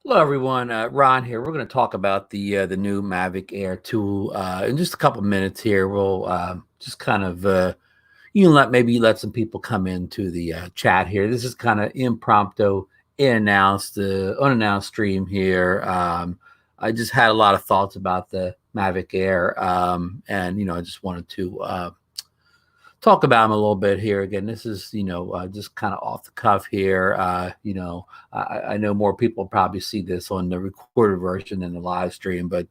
Hello, everyone. Ron here. We're going to talk about the new Mavic Air 2 in just a couple minutes. Here, we'll just kind of maybe let some people come into the chat here. This is kind of impromptu, unannounced stream here. I just had a lot of thoughts about the Mavic Air, and I just wanted to talk about him a little bit here. Again, this is just kind of off the cuff here. I know more people probably see this on the recorded version than the live stream, but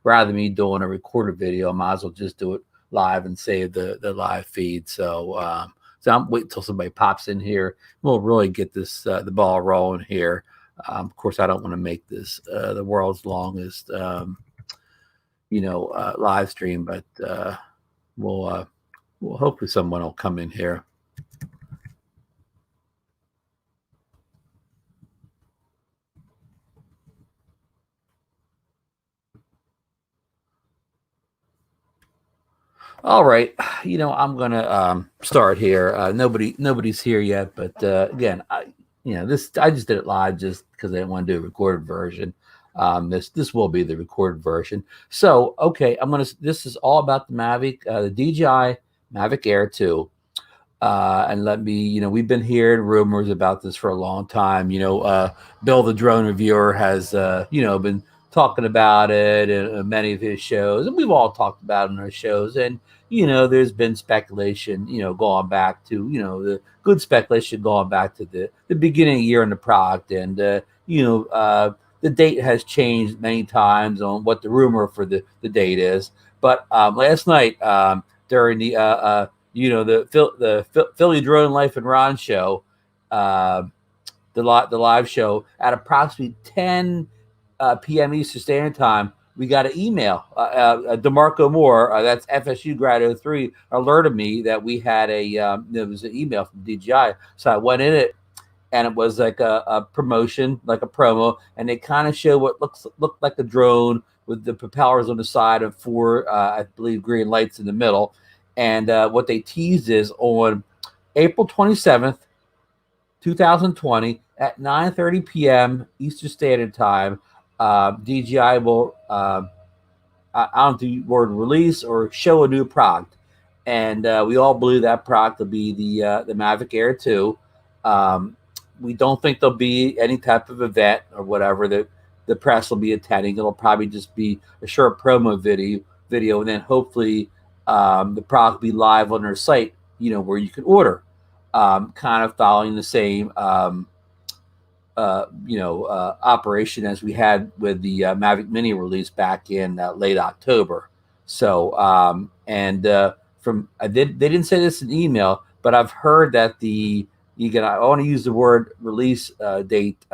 rather than me doing a recorded video, I might as well just do it live and save the live feed. So I'm waiting until somebody pops in here. We'll really get this the ball rolling here. Of course, I don't want to make this the world's longest live stream, but we'll well, hopefully someone will come in here. All right, I'm gonna start here. Nobody's here yet, but again, I just did it live just because I didn't want to do a recorded version. This will be the recorded version. So okay, This is all about the Mavic, the DJI Mavic Air 2. And we've been hearing rumors about this for a long time. Bill the drone reviewer has been talking about it in many of his shows, and we've all talked about it in our shows. And there's been speculation, going back to the good speculation going back to the beginning of the year in the product, and the date has changed many times on what the rumor for the date is. But last night, during the Philly Drone Life and Ron show, uh, the live show at approximately 10 p.m. Eastern Standard Time, we got an email. DeMarco Moore, that's FSU Grad 03, alerted me that we had there was an email from DJI. So I went in it, and it was like a promotion, like a promo, and they kind of show what looked like a drone with the propellers on the side and four, I believe, green lights in the middle. And what they teased is on April 27th, 2020 at 9:30 p.m. Eastern Standard Time, DJI will, I don't do the word release or show a new product. And we all believe that product will be the Mavic Air 2. We don't think there'll be any type of event or whatever that the press will be attending. It'll probably just be a short promo video, and then hopefully the product will be live on their site, where you can order, kind of following the same operation as we had with the Mavic Mini release back in late October. So, and from they didn't say this in email, but I've heard that I want to use the word release date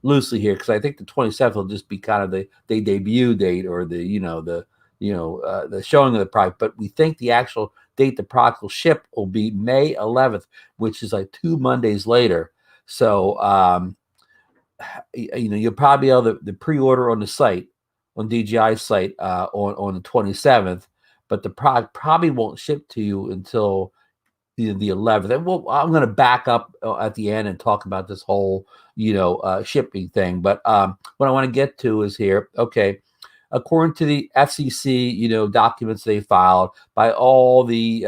loosely here, because I think the 27th will just be kind of the debut date, or the showing of the product. But we think the actual date the product will ship will be May 11th, which is like 2 Mondays later. So you'll probably be able to pre-order on the site, on DJI site, on the 27th, but the product probably won't ship to you until the 11th. And I'm going to back up at the end and talk about this whole shipping thing. But what I want to get to is here. Okay, according to the FCC, documents they filed, by all the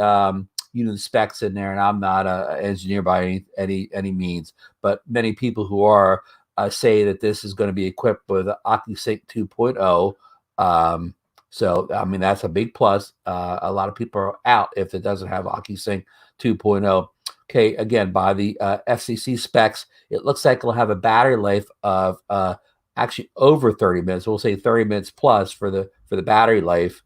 the specs in there, and I'm not an engineer by any means, but many people who are say that this is going to be equipped with OcuSync 2.0. So I mean, that's a big plus. A lot of people are out if it doesn't have OcuSync 2.0. Okay, again, by the FCC specs, it looks like it'll have a battery life of actually over 30 minutes. We'll say 30 minutes plus for the battery life.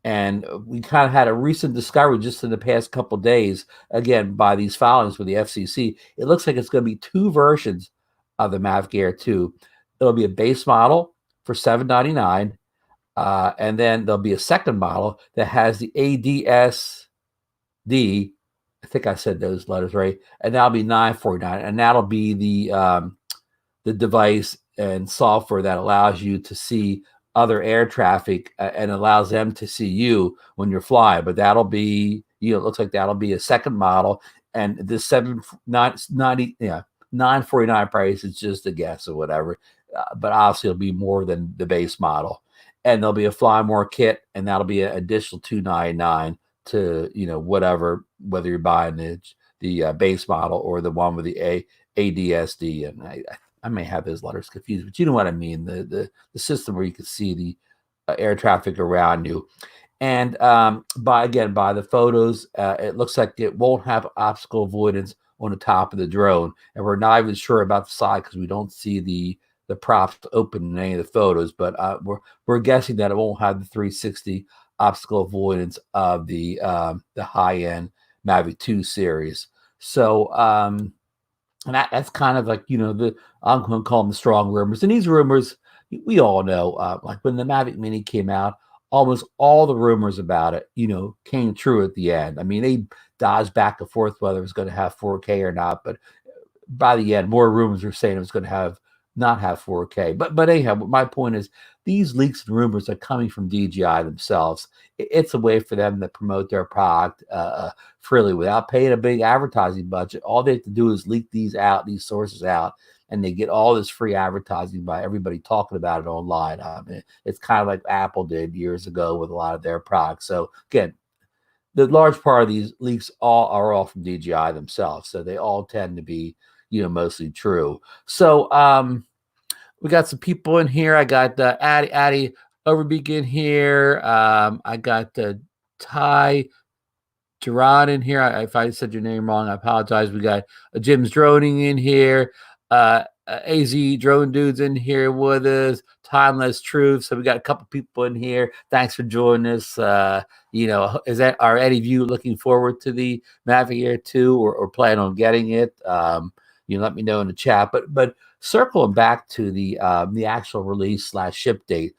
And we kind of had a recent discovery just in the past couple of days, again, by these filings with the FCC. It looks like it's going to be two versions of the Mavic Air 2. It'll be a base model for $799, and then there'll be a second model that has the ADS-D. I think I said those letters right, and that'll be $949, and that'll be the device and software that allows you to see other air traffic and allows them to see you when you're flying. But that'll be, it looks like that'll be a second model. And this 790, $949 price is just a guess or whatever, but obviously it'll be more than the base model. And there'll be a Fly More kit, and that'll be an additional $299 to, whatever, whether you're buying the base model or the one with the ADSD. And I may have those letters confused, but you know what I mean. The system where you can see the air traffic around you. And by the photos, it looks like it won't have obstacle avoidance on the top of the drone. And we're not even sure about the side because we don't see the props open in any of the photos. But we're guessing that it won't have the 360 obstacle avoidance of the high-end Mavic 2 series. So and that's kind of like, I'm going to call them the strong rumors. And these rumors, we all know, like when the Mavic Mini came out, almost all the rumors about it, came true at the end. I mean, they dodged back and forth whether it was going to have 4K or not, but by the end, more rumors were saying it was going to not have 4K. But anyhow, my point is these leaks and rumors are coming from DJI themselves. It's a way for them to promote their product freely without paying a big advertising budget. All they have to do is leak these sources out, and they get all this free advertising by everybody talking about it online. It's kind of like Apple did years ago with a lot of their products. So again, the large part of these leaks are all from DJI themselves. So they all tend to be, mostly true. So we got some people in here. I got Addie Overbeek in here. I got Ty Gerard in here. If I said your name wrong, I apologize. We got Jim's Droning in here. AZ Drone Dudes in here with us. Timeless Truth. So we got a couple people in here. Thanks for joining us. Are any of you looking forward to the Mavic Air 2 or plan on getting it? Let me know in the chat. But circling back to the actual release / ship date.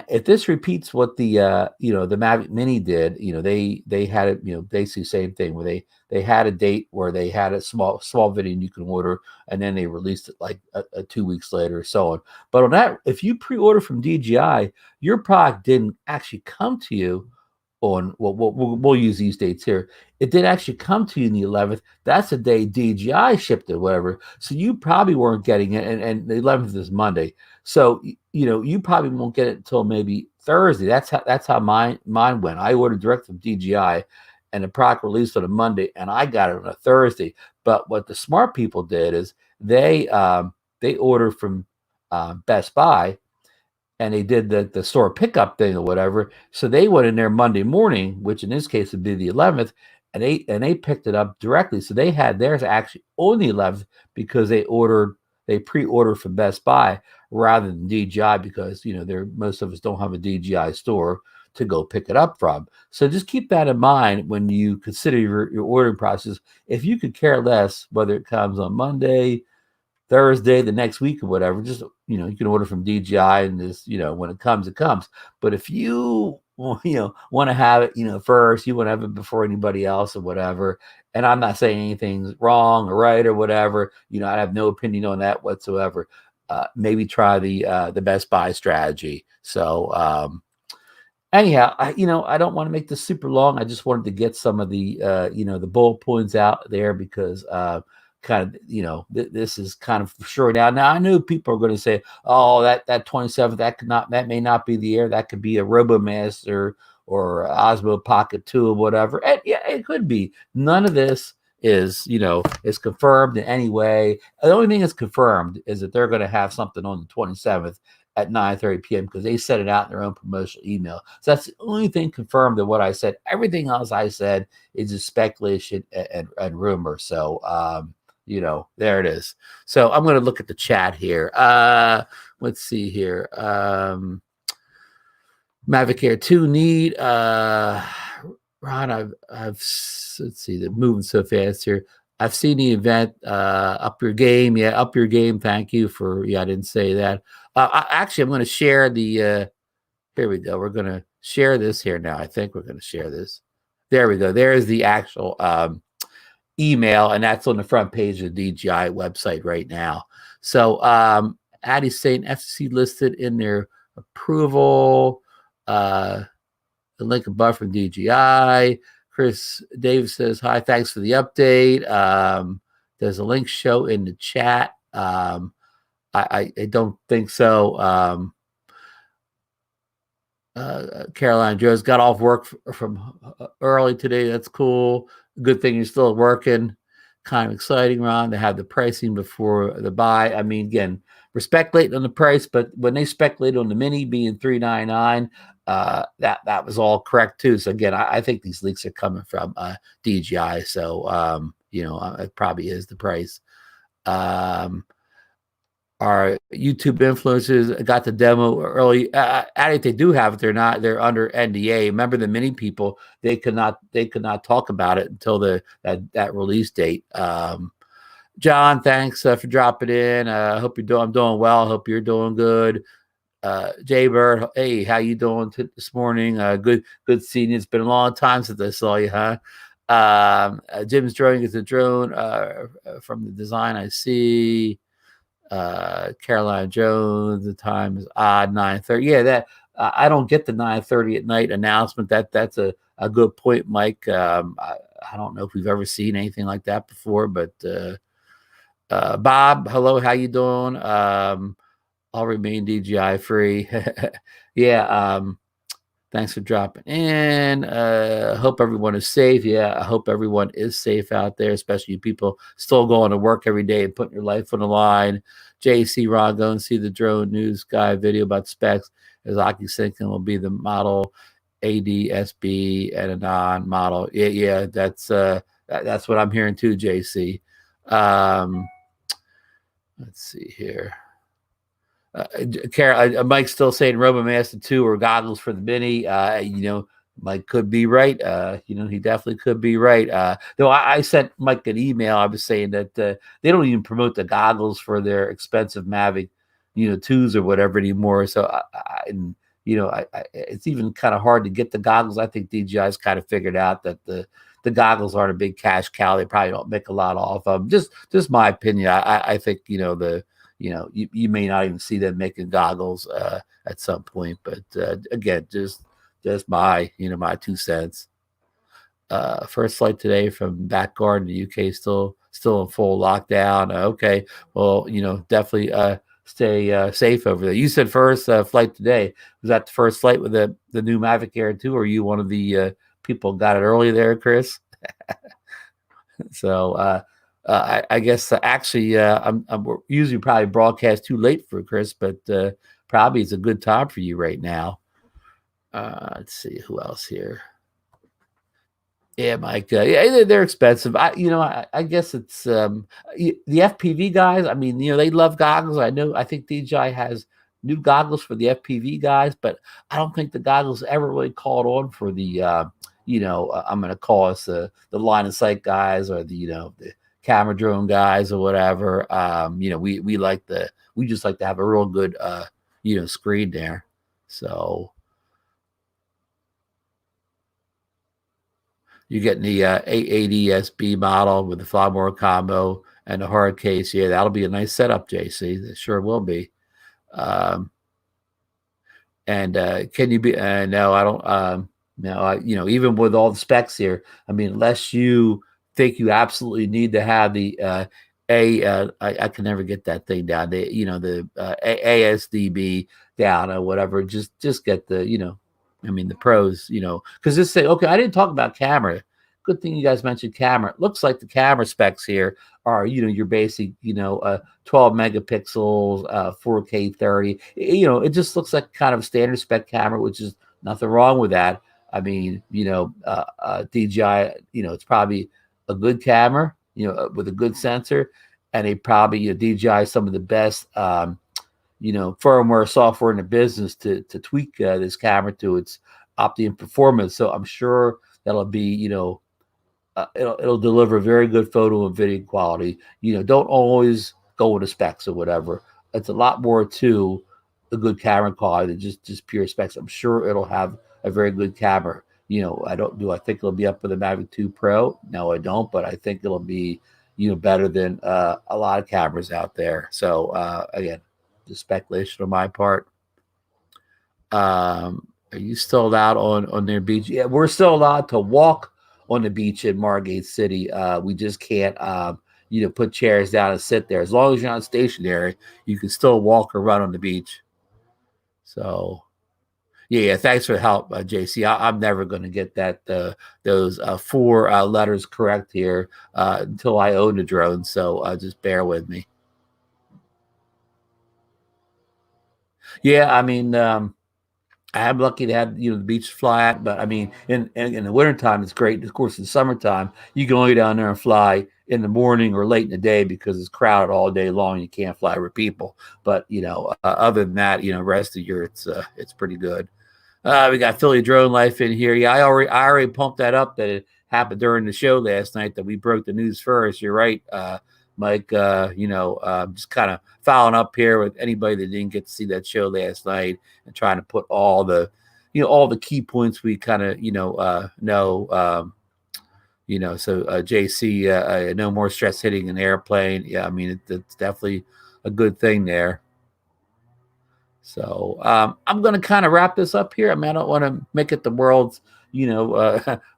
If this repeats what the Mavic Mini did, they had it, basically the same thing where they had a date where they had a small video you can order, and then they released it like 2 weeks later or so on. But on that, if you pre-order from DJI, your product didn't actually come to you on, we'll use these dates here. It did actually come to you in the 11th. That's the day DJI shipped it, whatever. So you probably weren't getting it, and the 11th is Monday. So you probably won't get it until maybe Thursday. That's how mine went. I ordered direct from DJI, and the product released on a Monday, and I got it on a Thursday. But what the smart people did is they ordered from Best Buy, and they did the store pickup thing or whatever. So they went in there Monday morning, which in this case would be the 11th, and they picked it up directly. So they had theirs actually on the 11th because they pre-ordered from Best Buy rather than DJI because most of us don't have a DJI store to go pick it up from. So just keep that in mind when you consider your ordering process. If you could care less whether it comes on Monday, Thursday, the next week or whatever, just you can order from DJI, and just when it comes, it comes. But if you want to have it first, you want to have it before anybody else or whatever. And I'm not saying anything's wrong or right or whatever. I have no opinion on that whatsoever. Maybe try the Best Buy strategy. So anyhow, I don't want to make this super long. I just wanted to get some of the the bullet points out there because kind of this is kind of for sure now. I know people are going to say, oh, that 27th, that may not be the Air, that could be a RoboMaster or Osmo Pocket 2 or whatever. And yeah, it could be. None of this is is confirmed in any way. The only thing that's confirmed is that they're going to have something on the 27th at 9:30 p.m. because they set it out in their own promotional email. So that's the only thing confirmed of what I said. Everything else I said is just speculation and rumor. So there it is. So I'm going to look at the chat here. Let's see here. Mavic Air 2 need. Ron, let's see. They're moving so fast here. I've seen the event. Up your game. Yeah, up your game. Thank you for. Yeah, I didn't say that. Actually, I'm going to share the. Here we go. We're going to share this here now. I think we're going to share this. There we go. There's the actual email, and that's on the front page of the DJI website right now. So Addie's saying FCC listed in their approval. The link above from DJI. Chris Davis says, hi, thanks for the update. Does the link show in the chat? I don't think so. Caroline Joe's got off work from early today. That's cool. Good thing you're still working. Kind of exciting, Ron, to have the pricing before the buy. I mean, again, we're speculating on the price, but when they speculated on the Mini being $399, that was all correct too. So again, I think these leaks are coming from DJI. So it probably is the price. Our YouTube influencers got the demo early. If they do have it, they're under NDA. Remember the Mini people, they could not talk about it until that release date. John, thanks for dropping in. I hope I'm doing well. I hope you're doing good. Jay Bird, hey, how you doing this morning? Good seeing you. It's been a long time since I saw you, huh? Jim's drone is a drone from the design I see. Caroline Jones, the time is odd 9:30. Yeah, that I don't get the 9:30 at night announcement. That's a good point, Mike. I don't know if we've ever seen anything like that before, but Bob, hello, how you doing? I'll remain DJI free. Yeah, thanks for dropping in. Hope everyone is safe. Yeah, I hope everyone is safe out there, especially you people still going to work every day and putting your life on the line. JC Ron, go and see the drone news guy video about specs. As Aki Sinkin will be the model ADSB and a non-model. Yeah, that's what I'm hearing too, JC. Let's see here. Mike's still saying RoboMaster 2 or goggles for the Mini. Mike could be right. He definitely could be right. Though I sent Mike an email. I was saying that they don't even promote the goggles for their expensive Mavic, 2s or whatever anymore. So it's even kind of hard to get the goggles. I think DJI's kind of figured out that the goggles aren't a big cash cow. They probably don't make a lot off of them. Just my opinion. I think you may not even see them making goggles at some point, but again, just my 2 cents. First flight today from back garden, the UK still in full lockdown. Okay, well, definitely stay safe over there. You said first flight today. Was that the first flight with the new Mavic Air 2, or are you one of the people got it early there, Chris? So I guess actually I'm usually probably broadcast too late for Chris, but probably it's a good time for you right now. Let's see who else here. Yeah, Mike. Yeah, they're expensive. I guess it's the FPV guys. I mean, they love goggles. I think DJI has new goggles for the FPV guys, but I don't think the goggles ever really called on for the I'm going to call us the line of sight guys or the camera drone guys or whatever. We just like to have a real good screen there. So you're getting the ADSB model with the Flymore combo and the hard case. Yeah, that'll be a nice setup, JC. It sure will be. And can you be? No, I don't. No, even with all the specs here, I mean, unless you think you absolutely need to have the I can never get that thing down. The ASDB down or whatever. Just get the the pros. Because this say okay. I didn't talk about camera. Good thing you guys mentioned camera. It looks like the camera specs here are your basic 12 megapixels, 4K 30. It just looks like kind of standard spec camera, which is nothing wrong with that. I mean, DJI, it's probably a good camera, with a good sensor, and they probably, DJI some of the best, firmware software in the business to tweak this camera to its optimum performance. So I'm sure that'll be, it'll deliver very good photo and video quality. Don't always go with the specs or whatever. It's a lot more to a good camera quality than just pure specs. I'm sure it'll have a very good camera. I think it'll be up with the Mavic 2 Pro? No, I don't, but I think it'll be, better than a lot of cameras out there. So again, just speculation on my part. Are you still allowed on their beach? Yeah, we're still allowed to walk on the beach in Margate City. We just can't, put chairs down and sit there. As long as you're not stationary, you can still walk or run on the beach. So yeah, thanks for the help, JC. I'm never going to get those four letters correct here until I own a drone. So just bear with me. Yeah, I mean, I'm lucky to have the beach to fly at, but I mean, in the wintertime, it's great. Of course, in summertime, you can only down there and fly in the morning or late in the day because it's crowded all day long. You can't fly with people. But other than that, rest of the year, it's pretty good. We got Philly Drone Life in here. Yeah, I already pumped that up that it happened during the show last night that we broke the news first. You're right, Mike. Just kind of following up here with anybody that didn't get to see that show last night and trying to put all the key points we kind of know. So JC, no more stress hitting an airplane. Yeah, I mean it's definitely a good thing there. So I'm going to kind of wrap this up here. I mean, I don't want to make it the world's,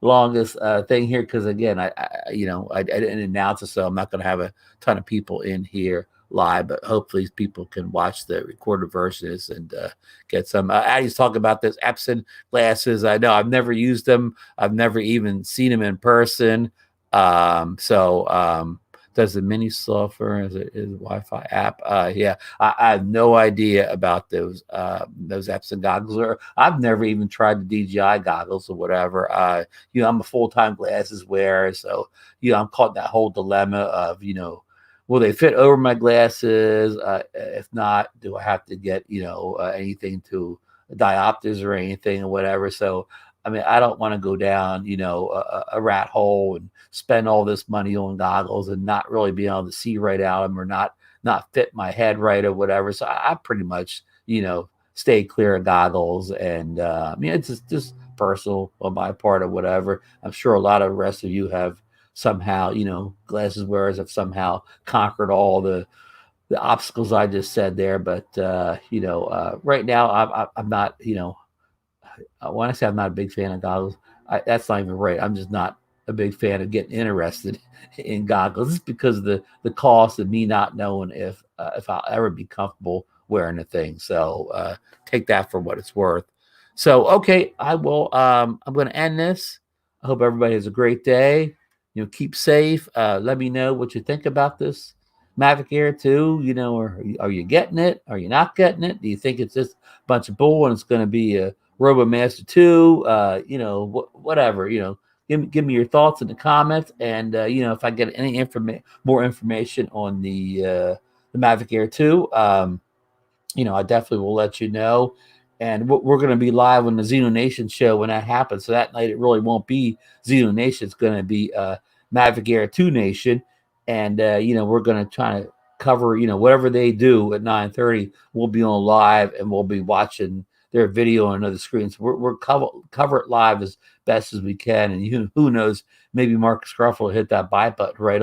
longest thing here because again, I didn't announce it, so I'm not going to have a ton of people in here live. But hopefully, people can watch the recorded versions and get some. Addie's talking about this Epson glasses. I know I've never used them. I've never even seen them in person. Does the mini software is a Wi-Fi app? Yeah, I have no idea about those Epson goggles. Or I've never even tried the DJI goggles or whatever. I'm a full-time glasses wearer, so I'm caught in that whole dilemma of will they fit over my glasses? If not, do I have to get anything to diopters or anything or whatever? So I mean, I don't want to go down, a rat hole and spend all this money on goggles and not really be able to see right out of them or not fit my head right or whatever. So I pretty much, stay clear of goggles. And I mean, it's just personal on my part or whatever. I'm sure a lot of the rest of you have somehow, glasses wearers have somehow conquered all the obstacles I just said there. But right now I'm not, when I say I'm not a big fan of goggles, that's not even right. I'm just not a big fan of getting interested in goggles. It's because of the cost of me not knowing if I'll ever be comfortable wearing the thing. So take that for what it's worth. So okay, I will. I'm going to end this. I hope everybody has a great day. Keep safe. Let me know what you think about this Mavic Air 2. Or are you getting it? Are you not getting it? Do you think it's just a bunch of bull and it's going to be a RoboMaster 2, whatever, give me your thoughts in the comments. And, if I get any more information on the Mavic Air 2, I definitely will let you know. And we're going to be live on the Xeno Nation show when that happens. So that night, it really won't be Xeno Nation. It's going to be Mavic Air 2 Nation. And, we're going to try to cover, whatever they do at 9:30, we'll be on live and we'll be watching their video on another screen. So we're cover it live as best as we can. And who knows, maybe Marcus Gruff will hit that buy button right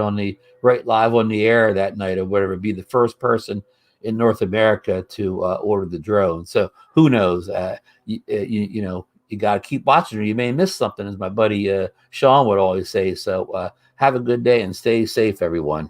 live on the air that night or whatever, be the first person in North America to order the drone. So who knows? You got to keep watching or you may miss something, as my buddy Sean would always say. So have a good day and stay safe, everyone.